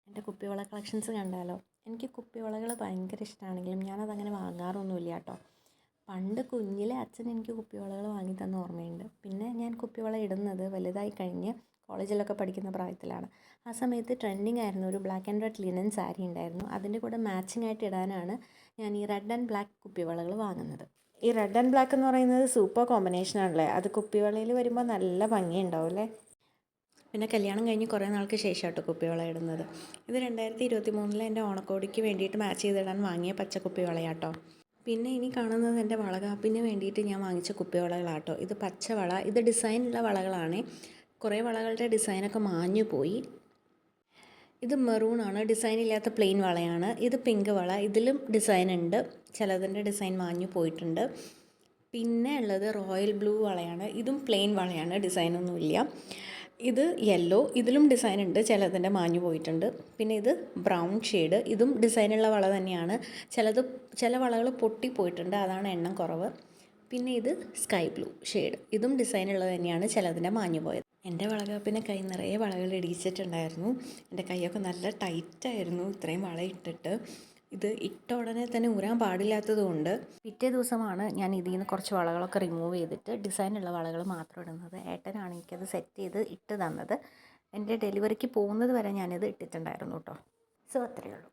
എൻ്റെ കുപ്പിവള കളക്ഷൻസ് കണ്ടാലോ? എനിക്ക് കുപ്പിവളകൾ ഭയങ്കര ഇഷ്ടമാണെങ്കിലും ഞാനതങ്ങനെ വാങ്ങാറൊന്നുമില്ല കേട്ടോ. പണ്ട് കുഞ്ഞിലെ അച്ഛൻ എനിക്ക് കുപ്പിവളകൾ വാങ്ങി തന്ന ഓർമ്മയുണ്ട്. പിന്നെ ഞാൻ കുപ്പിവള ഇടുന്നത് വലുതായി കഴിഞ്ഞ് കോളേജിലൊക്കെ പഠിക്കുന്ന പ്രായത്തിലാണ്. ആ സമയത്ത് ട്രെൻഡിങ് ആയിരുന്നു ഒരു black and red linen sari ഉണ്ടായിരുന്നു. അതിൻ്റെ കൂടെ മാച്ചിങ് ആയിട്ട് ഇടാനാണ് ഞാൻ ഈ റെഡ് ആൻഡ് ബ്ലാക്ക് കുപ്പിവളകൾ വാങ്ങുന്നത്. ഈ റെഡ് ആൻഡ് ബ്ലാക്ക് എന്ന് പറയുന്നത് സൂപ്പർ കോമ്പിനേഷൻ ആണല്ലേ. അത് കുപ്പിവളയിൽ വരുമ്പോൾ നല്ല ഭംഗിയുണ്ടാവും അല്ലേ. പിന്നെ കല്യാണം കഴിഞ്ഞ് കുറേ നാൾക്ക് ശേഷം കേട്ടോ കുപ്പിവള ഇടുന്നത്. ഇത് 2023 എൻ്റെ ഓണക്കോടിക്ക് വേണ്ടിയിട്ട് മാച്ച് ചെയ്തിടാൻ വാങ്ങിയ പച്ച കുപ്പിവളയാട്ടോ. പിന്നെ ഇനി കാണുന്നത് എൻ്റെ വളകാപ്പിന് വേണ്ടിയിട്ട് ഞാൻ വാങ്ങിച്ച കുപ്പിവളകളാട്ടോ. ഇത് പച്ചവള, ഇത് ഡിസൈനുള്ള വളകളാണ്. കുറേ വളകളുടെ ഡിസൈനൊക്കെ മാഞ്ഞു പോയി. ഇത് മെറൂണാണ്, ഡിസൈൻ ഇല്ലാത്ത പ്ലെയിൻ വളയാണ്. ഇത് പിങ്ക് വള, ഇതിലും ഡിസൈൻ ഉണ്ട്, ചിലതിൻ്റെ ഡിസൈൻ മാഞ്ഞു പോയിട്ടുണ്ട്. പിന്നെ ഉള്ളത് റോയൽ ബ്ലൂ വളയാണ്. ഇതും പ്ലെയിൻ വളയാണ്, ഡിസൈനൊന്നുമില്ല. ഇത് യെല്ലോ, ഇതിലും ഡിസൈൻ ഉണ്ട്, ചിലതിൻ്റെ മാഞ്ഞു പോയിട്ടുണ്ട്. പിന്നെ ഇത് ബ്രൗൺ ഷെയ്ഡ്, ഇതും ഡിസൈനുള്ള വള തന്നെയാണ്. ചില വളകൾ പൊട്ടിപ്പോയിട്ടുണ്ട്, അതാണ് എണ്ണം കുറവ്. പിന്നെ ഇത് സ്കൈ ബ്ലൂ ഷെയ്ഡ്, ഇതും ഡിസൈനുള്ളത് തന്നെയാണ്, ചിലതിൻ്റെ മാഞ്ഞു പോയത്. എൻ്റെ വളകാപ്പിനെ കൈ നിറയെ വളകൾ ഇടിച്ചിട്ടുണ്ടായിരുന്നു. എൻ്റെ കൈയൊക്കെ നല്ല ടൈറ്റായിരുന്നു ഇത്രയും വള ഇട്ടിട്ട്. ഇത് ഇട്ട ഉടനെ തന്നെ ഊരാൻ പാടില്ലാത്തത് കൊണ്ട് പിറ്റേ ദിവസമാണ് ഞാൻ ഇതിൽ നിന്ന് കുറച്ച് വളകളൊക്കെ റിമൂവ് ചെയ്തിട്ട് ഡിസൈനുള്ള വളകൾ മാത്രം ഇടുന്നത്. ഏട്ടനാണ് എനിക്കത് സെറ്റ് ചെയ്ത് ഇട്ട് തന്നത്. എൻ്റെ ഡെലിവറിക്ക് പോകുന്നത് വരെ ഞാനിത് ഇട്ടിട്ടുണ്ടായിരുന്നു കേട്ടോ. സോ അത്രയേ ഉള്ളൂ.